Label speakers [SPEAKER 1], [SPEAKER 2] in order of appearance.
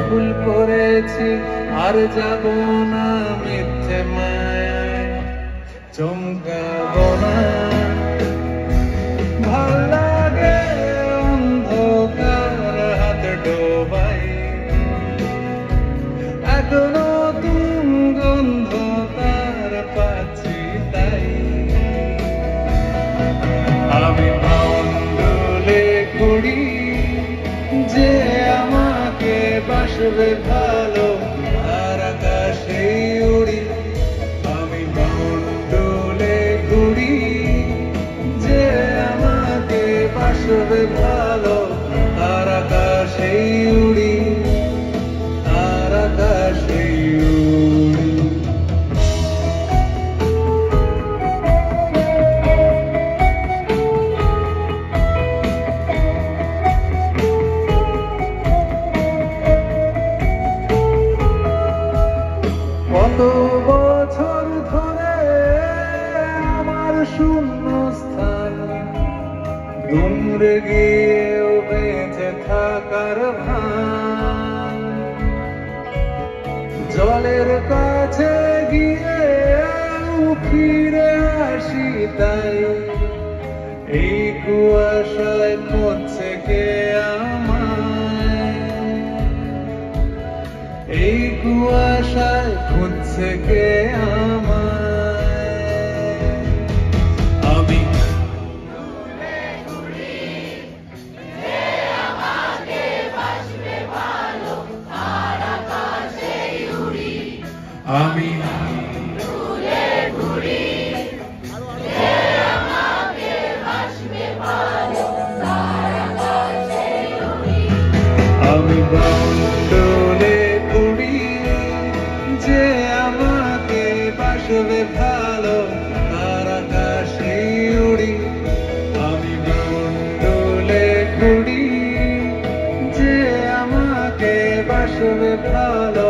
[SPEAKER 1] ভুল করেছি আর যাব না মিথ্যে মায়ায় চমকাবো না। ভাল লাগে অন্ধকার হাত ডোবাই, এক নতুন গন্ধ তার পাচ্ছি তাই। আমি মণ্ডলে ঘুরি যে আমাকে বাসবে ভালো আর আকাশে উড়ি। আমি মণ্ডলে ঘুরি যে আমাকে বাসবে ভালো আর আকাশে উড়ি, আর আকাশে উড়ি। কত বছর ধরে আমার শূন্য স্থান, দূরে গিয়েও বেঁচে থাকার ভান। জলের কাছে গিয়ে ফিরে আসি তাই, এই কুয়াশায় খুঁজছে কে আমায়, এই কুয়াশায় খুঁজছে কে আমায়। আমি আমি আমি মণ্ডলে ঘুরি যে আমাকে বাসবে ভালো আর আকাশে উড়ি। আমি মণ্ডলে ঘুরি যে আমাকে বাসবে ভালো